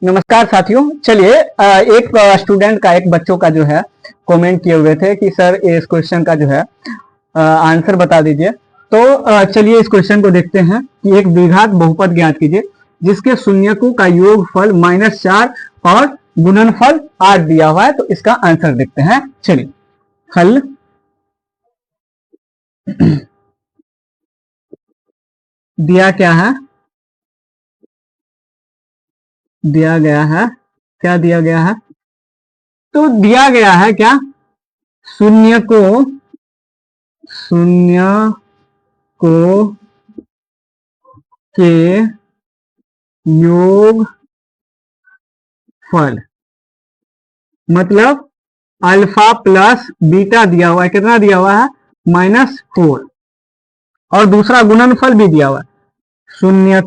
नमस्कार साथियों। चलिए एक स्टूडेंट का एक बच्चों का जो है कमेंट किए हुए थे कि सर इस क्वेश्चन का जो है आंसर बता दीजिए। तो चलिए इस क्वेश्चन को देखते हैं कि एक द्विघात बहुपद ज्ञात कीजिए जिसके शून्यकों का योगफल -4 और गुणनफल 8 दिया हुआ है। तो इसका आंसर देखते हैं। चलिए हल दिया क्या है, दिया गया है, क्या दिया गया है? तो दिया गया है क्या, शून्य को के योगफल मतलब अल्फा प्लस बीटा दिया हुआ है। कितना दिया हुआ है? -4। और दूसरा गुणनफल भी दिया हुआ है, शून्य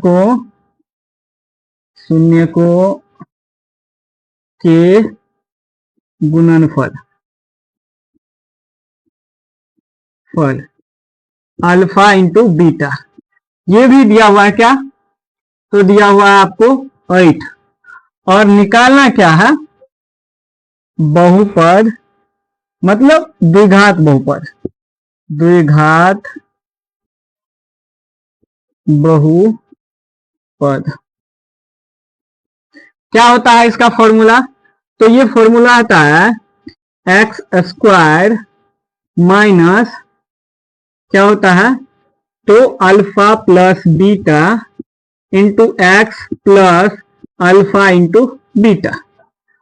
को के गुणनफल अल्फा इंटू बीटा, ये भी दिया हुआ है क्या? तो दिया हुआ है आपको 8। और निकालना क्या है? बहुपद मतलब द्विघात बहुपद, क्या होता है इसका फॉर्मूला? तो ये फॉर्मूला आता है x² माइनस क्या होता है, तो alpha plus beta into x plus alpha into beta.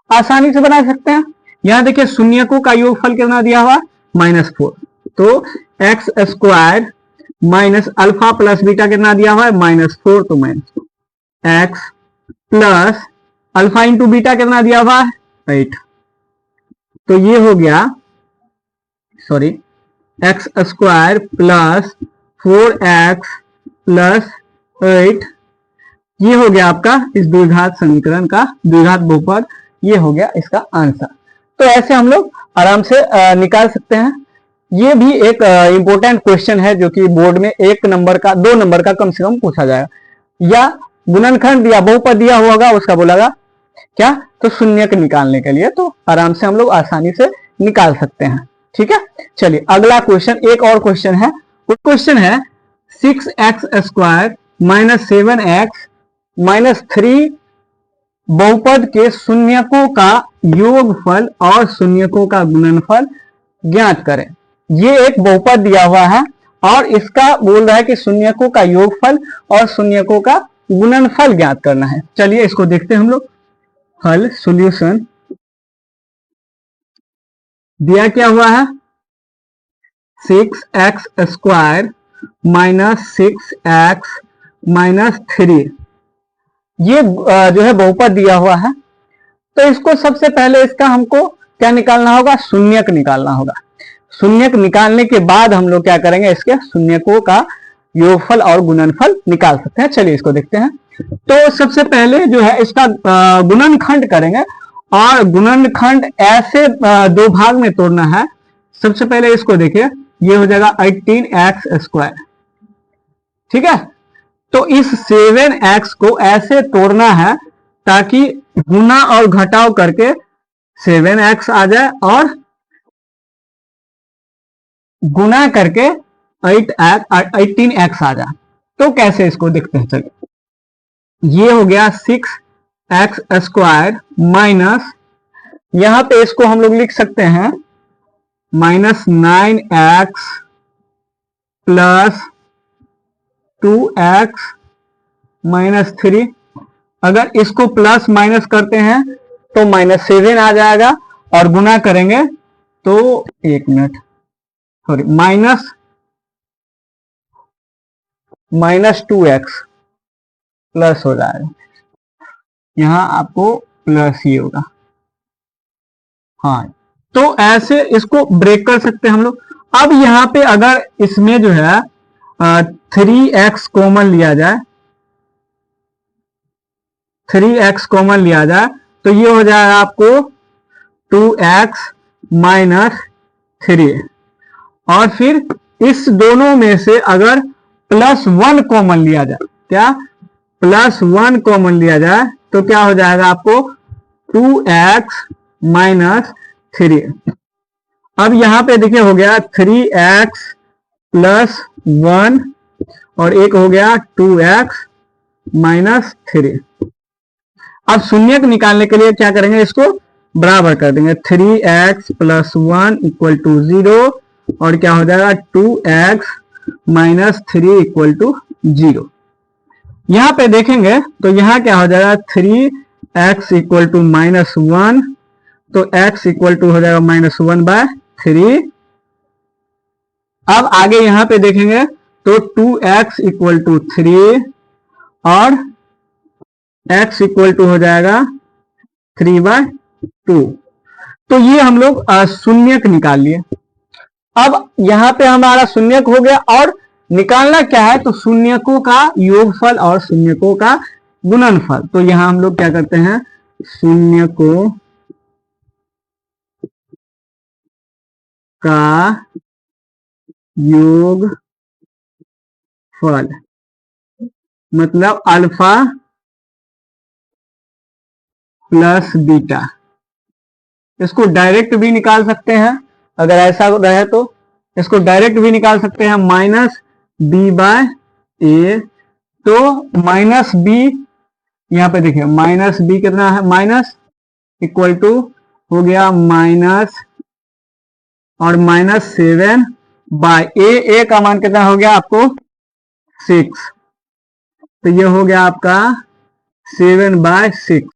आसानी से बना सकते हैं। यहां देखिए शून्यकों का योगफल कितना दिया हुआ? -4। तो x² minus alpha plus beta कितना दिया हुआ है? -4। तो -4 x plus alpha into beta कितना दिया हुआ है? 8। तो ये हो गया x² प्लस 4x प्लस 8, ये हो गया आपका इस द्विघात समीकरण का द्विघात बहुपद। ये हो गया इसका आंसर। तो ऐसे हम लोग आराम से निकाल सकते हैं। ये भी एक इंपॉर्टेंट क्वेश्चन है जो कि बोर्ड में 1 नंबर का 2 नंबर का कम से कम पूछा जाएगा। या गुणनखंड या बहुपद दिया होगा, उसका बोलागा क्या, तो शून्यक निकालने के लिए। तो आराम से हम लोग आसानी से निकाल सकते हैं। ठीक है, चलिए अगला क्वेश्चन, एक और क्वेश्चन है। वो क्वेश्चन है 6x² माइनस 7x माइनस 3 बहुपद के शून्यकों का योगफल और शून्यकों का गुणनफल ज्ञात करें। ये एक बहुपद दिया हुआ है और इसका बोल रहा है कि शून्यकों का योगफल और शून्यकों का गुणनफल ज्ञात करना है। चलिए इसको देखते हैं हम लोग। हल सॉल्यूशन दिया क्या हुआ है, 6x² माइनस 6x माइनस 3, ये जो है बहुपद दिया हुआ है। तो इसको सबसे पहले इसका हमको क्या निकालना होगा? शून्यक निकालना होगा। शून्यक निकालने के बाद हम लोग क्या करेंगे, इसके शून्यकों का योगफल और गुणनफल निकाल सकते हैं। चलिए इसको देखते हैं। तो सबसे पहले जो है इसका गुणनखंड करेंगे और गुणनखंड ऐसे 2 भाग में तोड़ना है। सबसे पहले इसको देखिए, ये हो जाएगा 18x²। ठीक है, तो इस 7x को ऐसे तोड़ना है ताकि गुना और घटाव करके 7x आ जाए और गुना करके 18x आ जाए। तो कैसे इसको देखते हैं। चलिए, ये हो गया 6x² माइनस, यहां पे इसको हम लोग लिख सकते हैं -9x प्लस 2x माइनस 3। अगर इसको प्लस माइनस करते हैं तो -7 आ जाएगा और गुना करेंगे तो माइनस 2x प्लस हो जाएगा। यहां आपको प्लस ही होगा। हाँ, तो ऐसे इसको ब्रेक कर सकते हैं हम लोग। अब यहां पे अगर इसमें जो है 3x कॉमन लिया जाए, 3x कॉमन लिया जाए तो ये हो जाएगा आपको 2x माइनस 3। और फिर इस दोनों में से अगर +1 कॉमन लिया जाए, क्या +1 कॉमन लिया जाए तो क्या हो जाएगा आपको 2x माइनस 3। अब यहां पे देखिए हो गया 3x प्लस 1 और एक हो गया 2x माइनस 3। अब शून्य निकालने के लिए क्या करेंगे, इसको बराबर कर देंगे। 3x प्लस 1 इक्वल टू 0 और क्या हो जाएगा 2x माइनस 3 इक्वल टू 0। यहां पे देखेंगे तो यहां क्या हो जाएगा 3x इक्वल टू माइनस 1, तो x इक्वल टू हो जाएगा -1/3। अब आगे यहां पे देखेंगे तो 2x इक्वल टू 3 और x इक्वल टू हो जाएगा 3/2। तो ये हम लोग शून्यक निकाल लिए। अब यहां पे हमारा शून्यक हो गया और निकालना क्या है, तो शून्यकों का योगफल और शून्यकों का गुणनफल। तो यहां हम लोग क्या करते हैं, शून्यकों का योगफल मतलब अल्फा प्लस बीटा। इसको डायरेक्ट भी निकाल सकते हैं, अगर ऐसा रहे तो इसको डायरेक्ट भी निकाल सकते हैं -b/a। तो -b यहां पे देखिए -b कितना है, माइनस इक्वल टू हो गया माइनस और -7/a का मान कितना हो गया आपको 6। तो ये हो गया आपका 7/6।